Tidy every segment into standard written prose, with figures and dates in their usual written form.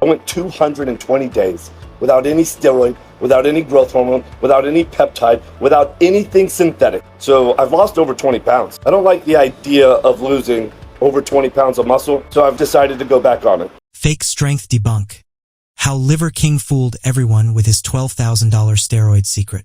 I went 220 days without any steroid, without any growth hormone, without any peptide, without anything synthetic. So I've lost over 20 pounds. I don't like the idea of losing over 20 pounds of muscle, so I've decided to go back on it. Fake strength debunk. How Liver King fooled everyone with his $12,000 steroid secret.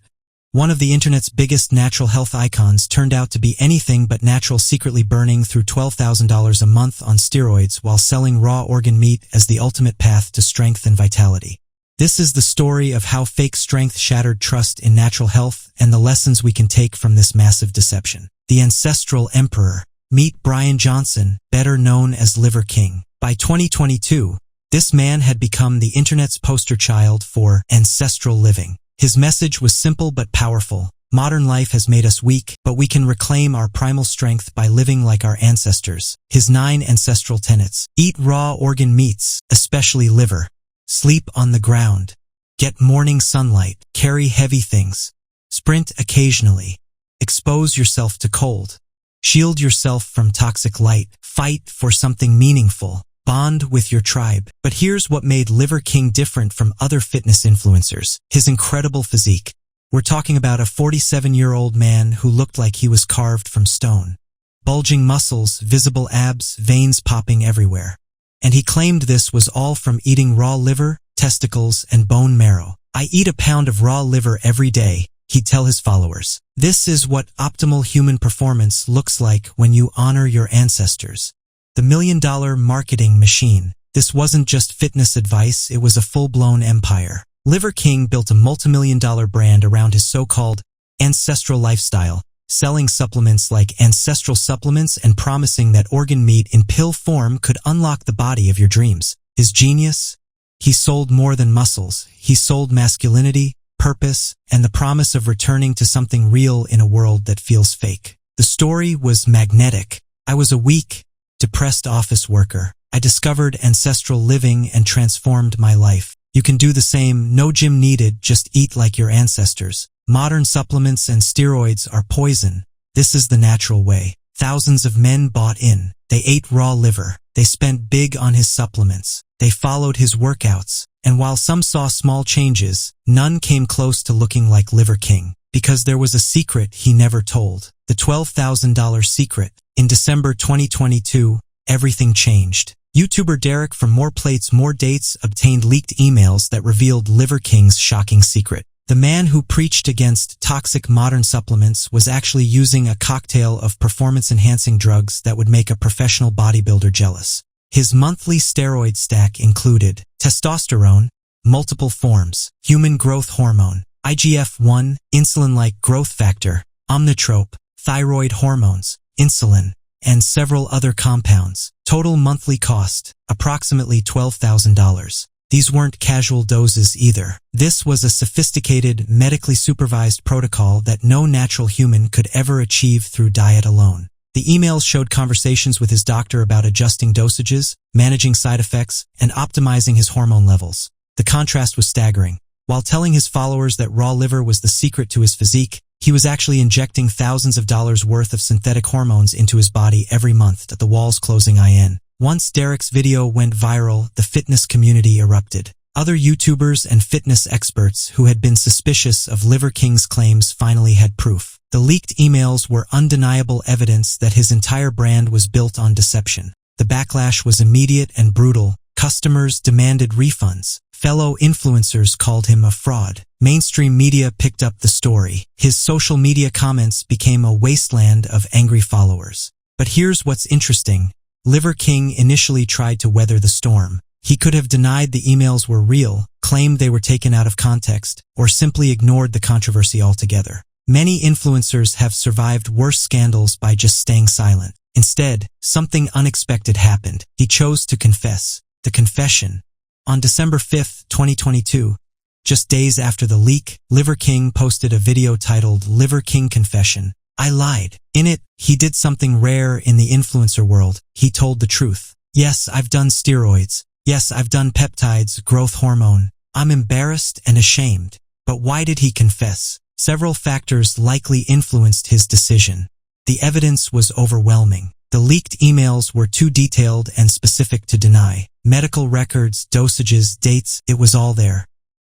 One of the internet's biggest natural health icons turned out to be anything but natural, secretly burning through $12,000 a month on steroids while selling raw organ meat as the ultimate path to strength and vitality. This is the story of how fake strength shattered trust in natural health and the lessons we can take from this massive deception. The Ancestral Emperor. Meet Brian Johnson, better known as Liver King. By 2022, this man had become the internet's poster child for ancestral living. His message was simple but powerful. Modern life has made us weak, but we can reclaim our primal strength by living like our ancestors. His 9 ancestral tenets. Eat raw organ meats, especially liver. Sleep on the ground. Get morning sunlight. Carry heavy things. Sprint occasionally. Expose yourself to cold. Shield yourself from toxic light. Fight for something meaningful. Bond with your tribe. But here's what made Liver King different from other fitness influencers. His incredible physique. We're talking about a 47-year-old man who looked like he was carved from stone. Bulging muscles, visible abs, veins popping everywhere. And he claimed this was all from eating raw liver, testicles, and bone marrow. I eat a pound of raw liver every day, he'd tell his followers. This is what optimal human performance looks like when you honor your ancestors. The $1 million marketing machine. This wasn't just fitness advice, it was a full-blown empire. Liver King built a multi-million-dollar brand around his so-called ancestral lifestyle, selling supplements like ancestral supplements and promising that organ meat in pill form could unlock the body of your dreams. His genius? He sold more than muscles. He sold masculinity, purpose, and the promise of returning to something real in a world that feels fake. The story was magnetic. I was a weak, depressed office worker. I discovered ancestral living and transformed my life. You can do the same, no gym needed, just eat like your ancestors. Modern supplements and steroids are poison. This is the natural way. Thousands of men bought in. They ate raw liver. They spent big on his supplements. They followed his workouts. And while some saw small changes, none came close to looking like Liver King. Because there was a secret he never told. The $12,000 secret. In December 2022, everything changed. YouTuber Derek from More Plates More Dates obtained leaked emails that revealed Liver King's shocking secret. The man who preached against toxic modern supplements was actually using a cocktail of performance-enhancing drugs that would make a professional bodybuilder jealous. His monthly steroid stack included testosterone, multiple forms, human growth hormone, IGF-1, insulin-like growth factor, omnitrope, thyroid hormones, insulin, and several other compounds. Total monthly cost, approximately $12,000. These weren't casual doses either. This was a sophisticated, medically supervised protocol that no natural human could ever achieve through diet alone. The emails showed conversations with his doctor about adjusting dosages, managing side effects, and optimizing his hormone levels. The contrast was staggering. While telling his followers that raw liver was the secret to his physique, he was actually injecting thousands of dollars worth of synthetic hormones into his body every month, the walls closing in. Once Derek's video went viral, the fitness community erupted. Other YouTubers and fitness experts who had been suspicious of Liver King's claims finally had proof. The leaked emails were undeniable evidence that his entire brand was built on deception. The backlash was immediate and brutal. Customers demanded refunds. Fellow influencers called him a fraud. Mainstream media picked up the story. His social media comments became a wasteland of angry followers. But here's what's interesting. Liver King initially tried to weather the storm. He could have denied the emails were real, claimed they were taken out of context, or simply ignored the controversy altogether. Many influencers have survived worse scandals by just staying silent. Instead, something unexpected happened. He chose to confess. The confession. On December 5, 2022, just days after the leak, Liver King posted a video titled Liver King Confession. I lied. In it, he did something rare in the influencer world. He told the truth. Yes, I've done steroids. Yes, I've done peptides, growth hormone. I'm embarrassed and ashamed. But why did he confess? Several factors likely influenced his decision. The evidence was overwhelming. The leaked emails were too detailed and specific to deny. Medical records, dosages, dates, it was all there.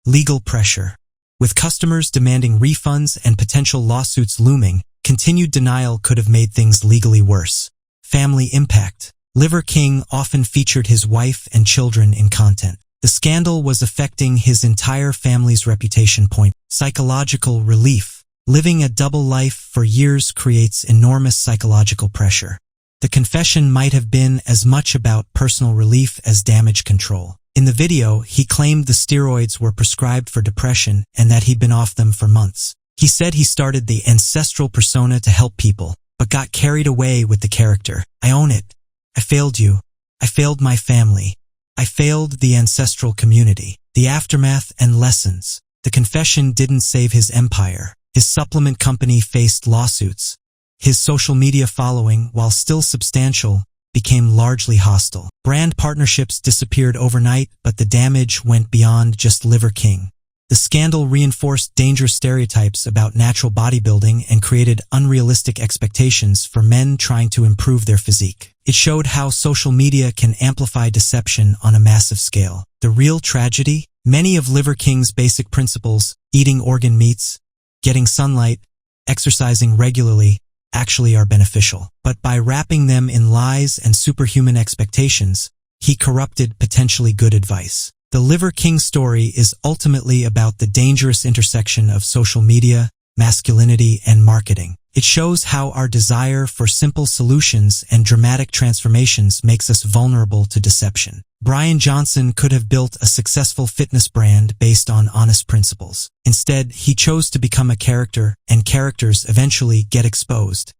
Legal pressure. With customers demanding refunds and potential lawsuits looming, continued denial could have made things legally worse. Family impact. Liver King often featured his wife and children in content. The scandal was affecting his entire family's reputation. Psychological relief. Living a double life for years creates enormous psychological pressure. The confession might have been as much about personal relief as damage control. In the video, he claimed the steroids were prescribed for depression and that he'd been off them for months. He said he started the ancestral persona to help people, but got carried away with the character. I own it. I failed you. I failed my family. I failed the ancestral community. The aftermath and lessons. The confession didn't save his empire. His supplement company faced lawsuits. His social media following, while still substantial, became largely hostile. Brand partnerships disappeared overnight, but the damage went beyond just Liver King. The scandal reinforced dangerous stereotypes about natural bodybuilding and created unrealistic expectations for men trying to improve their physique. It showed how social media can amplify deception on a massive scale. The real tragedy? Many of Liver King's basic principles, eating organ meats, getting sunlight, exercising regularly, actually are beneficial. But by wrapping them in lies and superhuman expectations, he corrupted potentially good advice. The Liver King story is ultimately about the dangerous intersection of social media, masculinity, and marketing. It shows how our desire for simple solutions and dramatic transformations makes us vulnerable to deception. Brian Johnson could have built a successful fitness brand based on honest principles. Instead, he chose to become a character, and characters eventually get exposed.